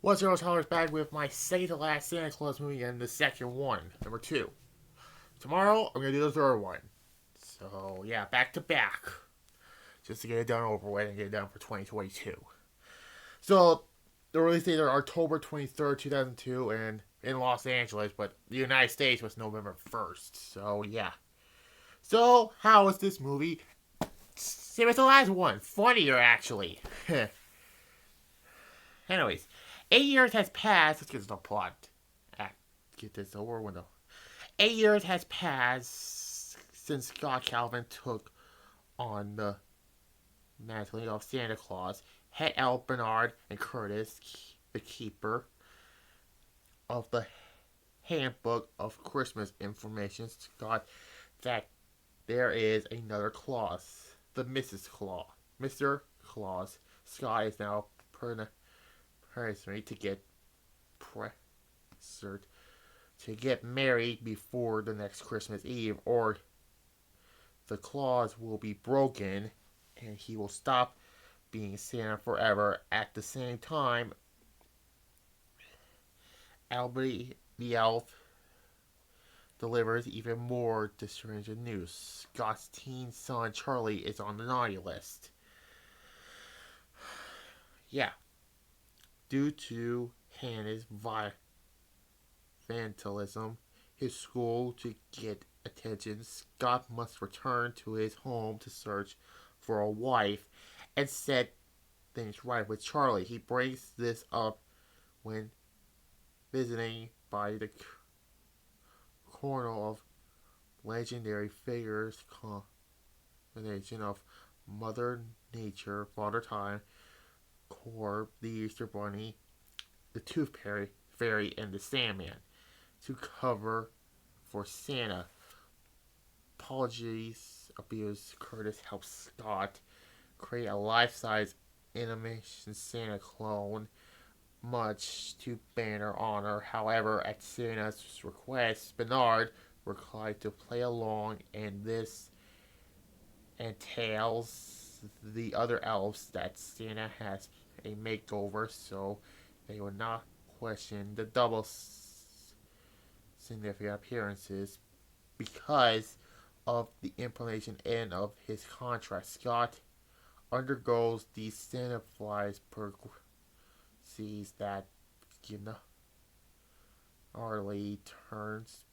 What's your Tyler's back with my second to last Santa Claus movie and the second one, number two. Tomorrow, I'm going to do the third one. So, yeah, back to back. Just to get it done over with and get it done for 2022. So, the release dates are October 23rd, 2002, and in Los Angeles, but the United States was November 1st. So, yeah. So, how was this movie? Same as the last one. Funnier, actually. Anyways, 8 years has passed. Let's get to the plot. Get this over with. 8 years has passed since Scott Calvin took on the mantle of Santa Claus. Head elf Bernard and Curtis, the keeper of the handbook of Christmas information, Scott that there is another Claus, the Mrs. Claus. Mr. Claus. Scott is now pressured to get pressured to get married before the next Christmas Eve, or the clause will be broken and he will stop being Santa forever. At the same time, Albert the elf delivers even more disturbing news. Scott's teen son Charlie is on the naughty list. Yeah, due to Hannah's vandalism, his school to get attention, Scott must return to his home to search for a wife and set things right with Charlie. He brings this up when visiting by the corner of legendary figures combination of Mother Nature, Father Time, Corb, the Easter Bunny, the Tooth Fairy, and the Sandman to cover for Santa. Apologies abuse Curtis helps Scott create a life-size animation Santa clone, much to Banner honor. However, at Santa's request, Bernard required to play along, and this entails the other elves that Santa has a makeover, so they will not question the double significant appearances because of the implementation end of his contract. Scott undergoes these Santa flies per sees that you know Arlie turns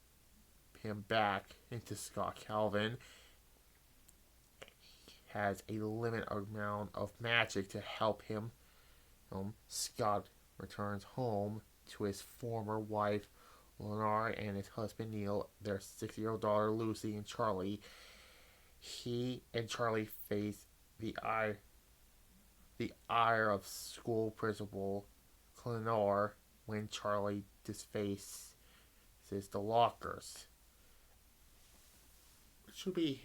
him back into Scott Calvin has a limited amount of magic to help him. Scott returns home to his former wife Lenore and his husband Neil, their 6-year-old daughter Lucy and Charlie. He and Charlie face the ire of school principal Lenore when Charlie defaces the lockers. Should be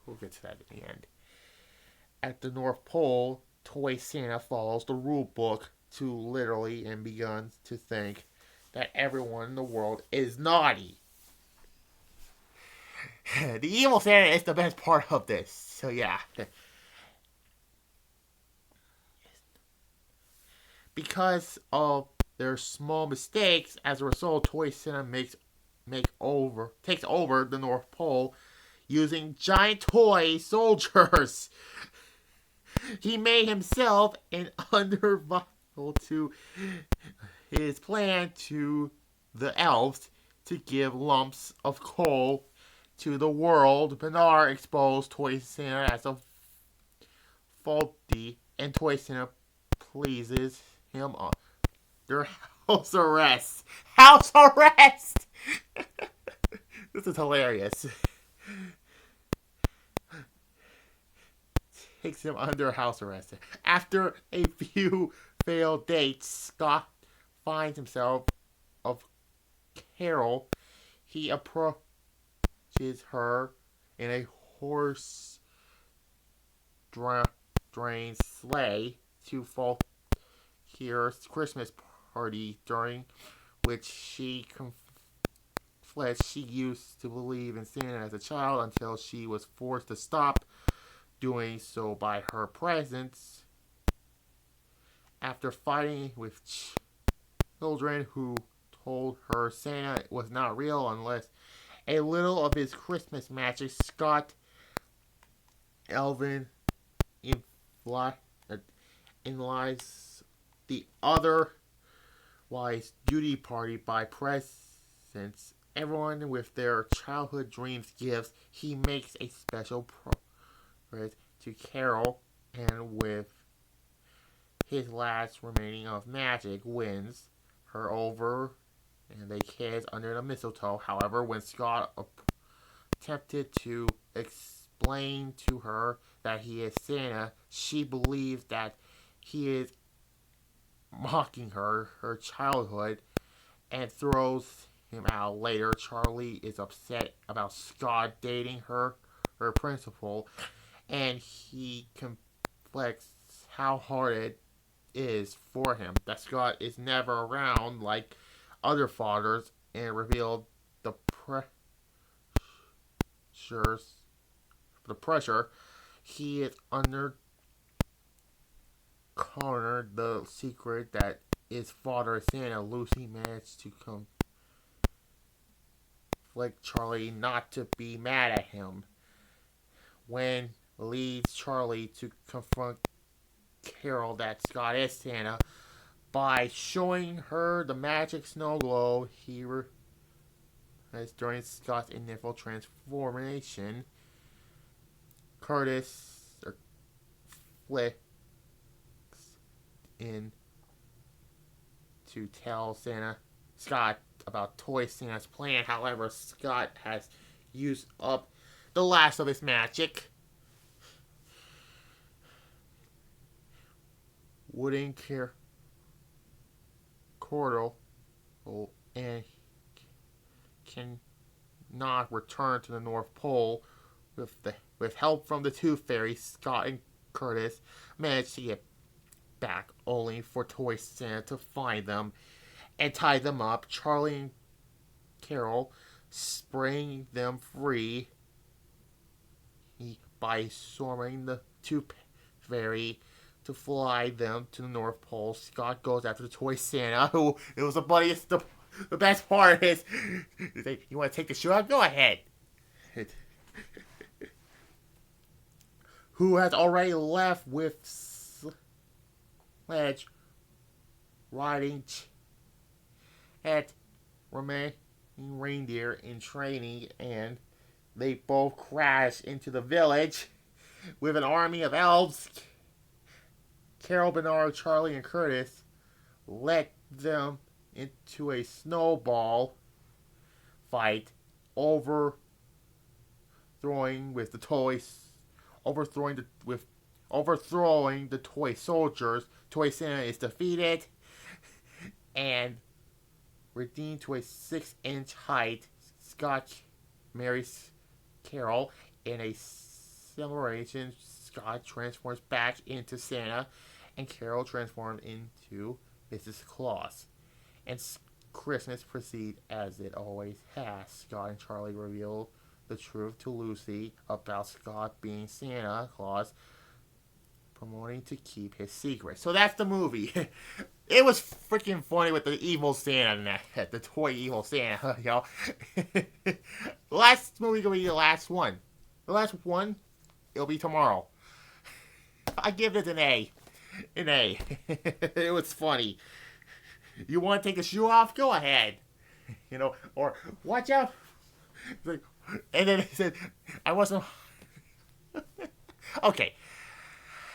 we'll get to that in the end. At the North Pole, Toy Santa follows the rule book to literally and begins to think that everyone in the world is naughty. The evil Santa is the best part of this. So yeah, because of their small mistakes, as a result, Toy Santa takes over the North Pole using giant toy soldiers. He made himself an undervital to his plan to the elves to give lumps of coal to the world. Bernard exposed Toy Santa as a faulty, and Toy Santa pleases him under house arrest. House arrest! This is hilarious. Takes him under house arrest. After a few failed dates, Scott finds himself of Carol. He approaches her in a horse drawn sleigh to Falkir's Christmas party, during which she confessed she used to believe in Santa as a child until she was forced to stop doing so by her presence. After fighting with children who told her Santa was not real unless a little of his Christmas magic. Scott Elvin imply, lies the other wise duty party by presents everyone with their childhood dreams gifts. He makes a special promise to Carol, and with his last remaining of magic wins her over and they kiss under the mistletoe. However, when Scott attempted to explain to her that he is Santa, she believes that he is mocking her childhood, and throws him out. Later, Charlie is upset about Scott dating her principal, and he conflicts how hard it is for him that Scott is never around like other fathers, and revealed the pressure he is under. Cornered the secret that his father Santa. Lucy managed to conflict Charlie not to be mad at him, when leads Charlie to confront Carol that Scott is Santa by showing her the magic snow globe he has during Scott's initial transformation. Curtis flicks in to tell Scott about Toy Santa's plan. However, Scott has used up the last of his magic. Wooden Cordell and cannot return to the North Pole. With help from the Tooth Fairy, Scott and Curtis manage to get back, only for Toy Santa to find them and tie them up. Charlie and Carol spring them free by summoning the Tooth Fairy to fly them to the North Pole. Scott goes after the Toy Santa, who it was the funniest. The best part is, you want to take the shoe out? Go ahead. Who has already left with Sledge riding at remaining reindeer in training, and they both crash into the village with an army of elves. Carol, Bernard, Charlie, and Curtis let them into a snowball fight, overthrowing the toy soldiers. Toy Santa is defeated and redeemed to a 6-inch height. Scott marries Carol in a celebration. Scott transforms back into Santa, and Carol transformed into Mrs. Claus. And Christmas proceeds as it always has. Scott and Charlie reveal the truth to Lucy about Scott being Santa Claus, promoting to keep his secret. So that's the movie. It was freaking funny with the evil Santa, the toy evil Santa, you know. The last movie will be the last one. The last one, it'll be tomorrow. I give it an A. An A. It was funny. You want to take the shoe off? Go ahead. You know, or watch out. And then he said, I wasn't. Okay.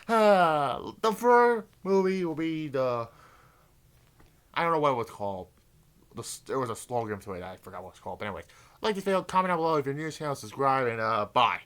The first movie will be the. I don't know what it was called. There was a slogan to it. I forgot what it's called. But anyways, like this video, comment down below if you're new to the channel, subscribe, and bye.